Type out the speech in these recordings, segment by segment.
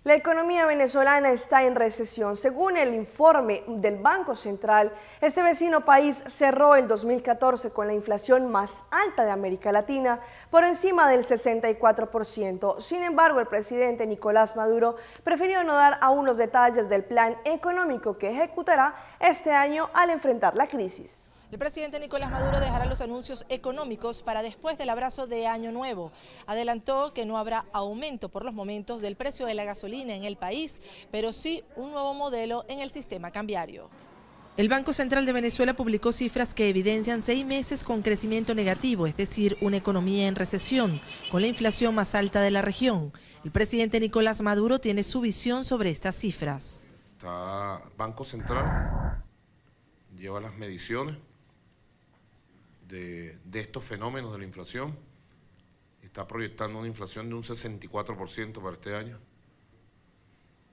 La economía venezolana está en recesión. Según el informe del Banco Central, este vecino país cerró el 2014 con la inflación más alta de América Latina, por encima del 64%. Sin embargo, el presidente Nicolás Maduro prefirió no dar aún los detalles del plan económico que ejecutará este año al enfrentar la crisis. El presidente Nicolás Maduro dejará los anuncios económicos para después del abrazo de Año Nuevo. Adelantó que no habrá aumento por los momentos del precio de la gasolina en el país, pero sí un nuevo modelo en el sistema cambiario. El Banco Central de Venezuela publicó cifras que evidencian 6 meses con crecimiento negativo, es decir, una economía en recesión, con la inflación más alta de la región. El presidente Nicolás Maduro tiene su visión sobre estas cifras. El Banco Central lleva las mediciones de estos fenómenos de la inflación. Está proyectando una inflación de un 64% para este año.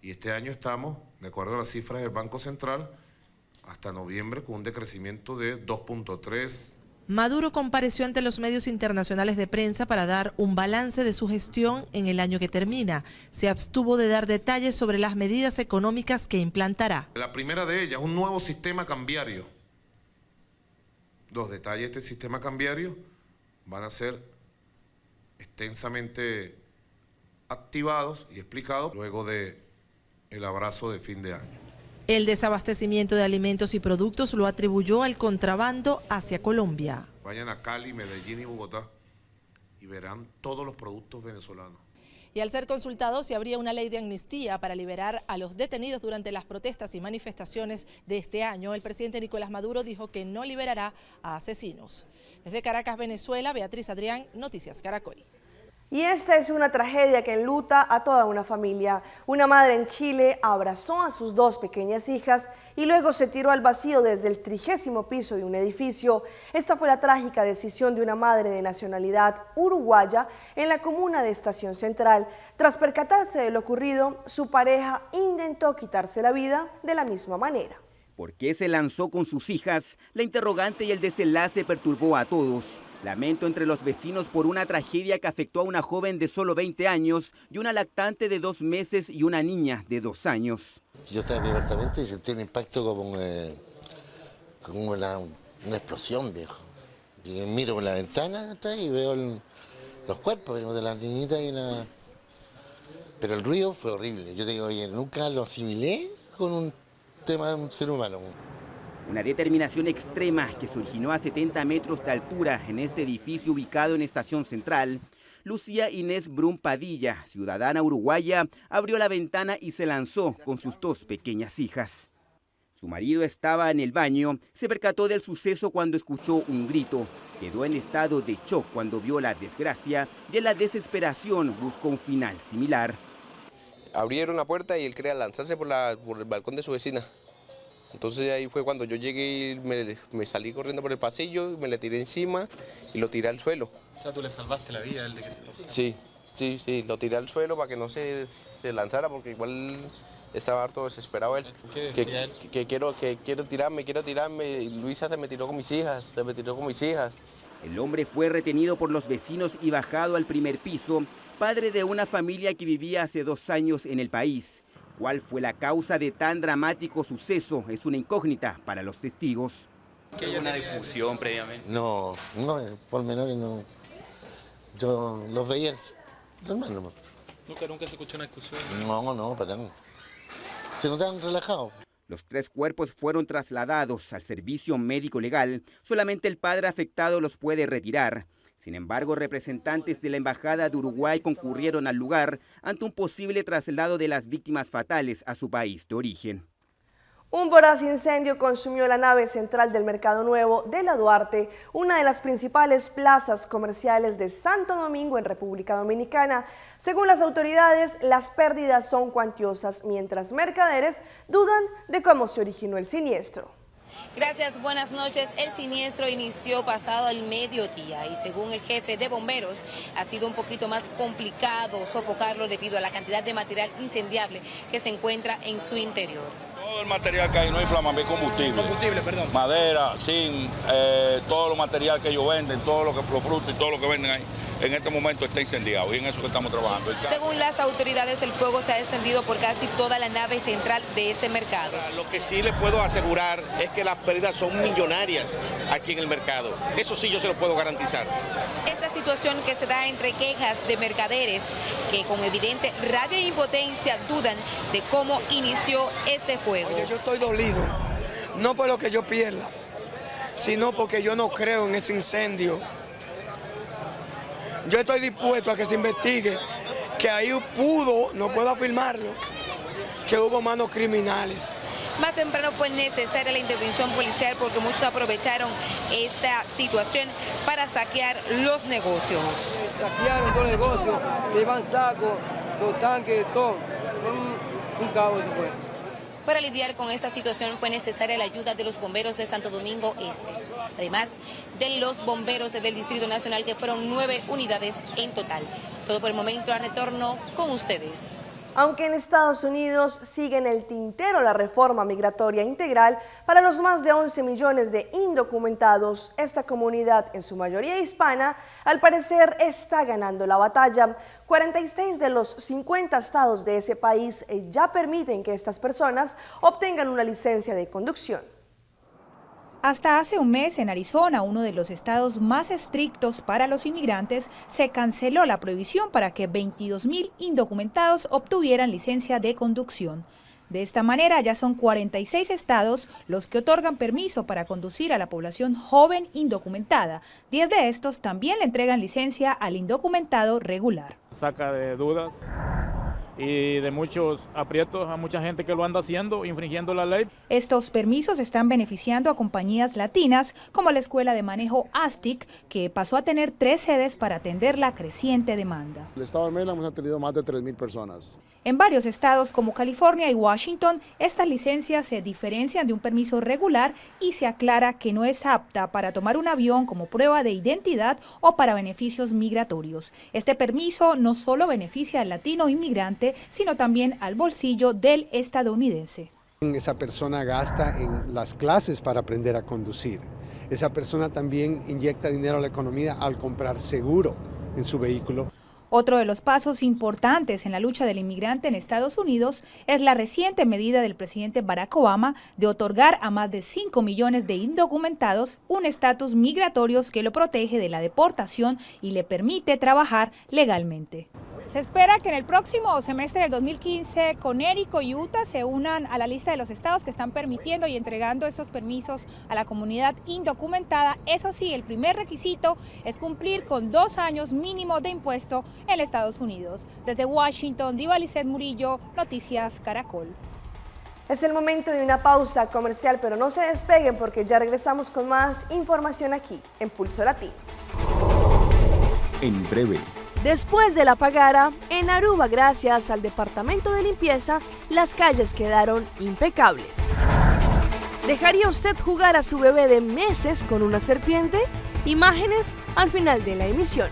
Y este año estamos, de acuerdo a las cifras del Banco Central, hasta noviembre con un decrecimiento de 2.3%. Maduro compareció ante los medios internacionales de prensa para dar un balance de su gestión en el año que termina. Se abstuvo de dar detalles sobre las medidas económicas que implantará. La primera de ellas, un nuevo sistema cambiario. Los detalles de este sistema cambiario van a ser extensamente activados y explicados luego del abrazo de fin de año. El desabastecimiento de alimentos y productos lo atribuyó al contrabando hacia Colombia. Vayan a Cali, Medellín y Bogotá y verán todos los productos venezolanos. Y al ser consultado si habría una ley de amnistía para liberar a los detenidos durante las protestas y manifestaciones de este año, el presidente Nicolás Maduro dijo que no liberará a asesinos. Desde Caracas, Venezuela, Beatriz Adrián, Noticias Caracol. Y esta es una tragedia que enluta a toda una familia. Una madre en Chile abrazó a sus 2 pequeñas hijas y luego se tiró al vacío desde el 30º piso de un edificio. Esta fue la trágica decisión de una madre de nacionalidad uruguaya en la comuna de Estación Central. Tras percatarse de lo ocurrido, su pareja intentó quitarse la vida de la misma manera. ¿Por qué se lanzó con sus hijas? La interrogante y el desenlace perturbó a todos. Lamento entre los vecinos por una tragedia que afectó a una joven de solo 20 años y una lactante de 2 meses y una niña de 2 años. Yo estaba en mi apartamento y sentí un impacto como una explosión, viejo. Y miro por la ventana y veo los cuerpos de las niñitas Pero el ruido fue horrible. Yo te digo, oye, nunca lo asimilé con un tema de un ser humano. Una determinación extrema que se originó a 70 metros de altura en este edificio ubicado en Estación Central. Lucía Inés Brum Padilla, ciudadana uruguaya, abrió la ventana y se lanzó con sus 2 pequeñas hijas. Su marido estaba en el baño, se percató del suceso cuando escuchó un grito. Quedó en estado de shock cuando vio la desgracia y en la desesperación buscó un final similar. Abrieron la puerta y él quería lanzarse por el balcón de su vecina. Entonces ahí fue cuando yo llegué y me salí corriendo por el pasillo, me le tiré encima y lo tiré al suelo. O sea, tú le salvaste la vida a él de que se lo... Sí, lo tiré al suelo para que no se lanzara porque igual estaba harto desesperado él. ¿Qué decía él? Que quiero tirarme, y Luisa se me tiró con mis hijas, El hombre fue retenido por los vecinos y bajado al primer piso, padre de una familia que vivía hace 2 años en el país. ¿Cuál fue la causa de tan dramático suceso? Es una incógnita para los testigos. ¿Que hay una discusión previamente? No, por menores no. Yo los veía normal nomás. ¿Nunca se escuchó una discusión? No, para nada. Se notaban relajados. Los 3 cuerpos fueron trasladados al servicio médico legal. Solamente el padre afectado los puede retirar. Sin embargo, representantes de la Embajada de Uruguay concurrieron al lugar ante un posible traslado de las víctimas fatales a su país de origen. Un voraz incendio consumió la nave central del Mercado Nuevo de La Duarte, una de las principales plazas comerciales de Santo Domingo en República Dominicana. Según las autoridades, las pérdidas son cuantiosas, mientras mercaderes dudan de cómo se originó el siniestro. Gracias, buenas noches. El siniestro inició pasado el mediodía y según el jefe de bomberos ha sido un poquito más complicado sofocarlo debido a la cantidad de material incendiable que se encuentra en su interior. Todo el material que hay, no hay flamable, combustible. Madera, zinc, todo lo material que ellos venden, los frutos y todo lo que venden ahí. en este momento está incendiado y en eso que estamos trabajando. Según las autoridades, el fuego se ha extendido por casi toda la nave central de este mercado. Lo que sí le puedo asegurar es que las pérdidas son millonarias aquí en el mercado. Eso sí yo se lo puedo garantizar. Esta situación que se da entre quejas de mercaderes que con evidente rabia e impotencia dudan de cómo inició este fuego. Oye, yo estoy dolido, no por lo que yo pierda, sino porque yo no creo en ese incendio. Yo estoy dispuesto a que se investigue, que ahí no puedo afirmarlo, que hubo manos criminales. Más temprano fue necesaria la intervención policial porque muchos aprovecharon esta situación para saquear los negocios. Saquearon todo el negocio, se llevan sacos, los tanques, todo. Un caos se fue. Para lidiar con esta situación fue necesaria la ayuda de los bomberos de Santo Domingo Este, además de los bomberos del Distrito Nacional, que fueron 9 unidades en total. Es todo por el momento, a retorno con ustedes. Aunque en Estados Unidos sigue en el tintero la reforma migratoria integral para los más de 11 millones de indocumentados, esta comunidad, en su mayoría hispana, al parecer está ganando la batalla. 46 de los 50 estados de ese país ya permiten que estas personas obtengan una licencia de conducción. Hasta hace un mes, en Arizona, uno de los estados más estrictos para los inmigrantes, se canceló la prohibición para que 22,000 indocumentados obtuvieran licencia de conducción. De esta manera, ya son 46 estados los que otorgan permiso para conducir a la población joven indocumentada. 10 de estos también le entregan licencia al indocumentado regular. Saca de dudas y de muchos aprietos a mucha gente que lo anda haciendo, infringiendo la ley. Estos permisos están beneficiando a compañías latinas como la Escuela de Manejo ASTIC, que pasó a tener 3 sedes para atender la creciente demanda. El estado de Maryland hemos atendido más de 3,000 personas. En varios estados como California y Washington, estas licencias se diferencian de un permiso regular y se aclara que no es apta para tomar un avión como prueba de identidad o para beneficios migratorios. Este permiso no solo beneficia al latino inmigrante, sino también al bolsillo del estadounidense. Esa persona gasta en las clases para aprender a conducir. Esa persona también inyecta dinero a la economía al comprar seguro en su vehículo. Otro de los pasos importantes en la lucha del inmigrante en Estados Unidos es la reciente medida del presidente Barack Obama de otorgar a más de 5 millones de indocumentados un estatus migratorio que lo protege de la deportación y le permite trabajar legalmente. Se espera que en el próximo semestre del 2015 Connecticut y Utah se unan a la lista de los estados que están permitiendo y entregando estos permisos a la comunidad indocumentada. Eso sí, el primer requisito es cumplir con 2 años mínimo de impuesto en Estados Unidos. Desde Washington, Diva Lisset Murillo, Noticias Caracol. Es el momento de una pausa comercial, pero no se despeguen porque ya regresamos con más información aquí en Pulso Latino. En breve. Después de la pagara, en Aruba, gracias al departamento de limpieza, las calles quedaron impecables. ¿Dejaría usted jugar a su bebé de meses con una serpiente? Imágenes al final de la emisión.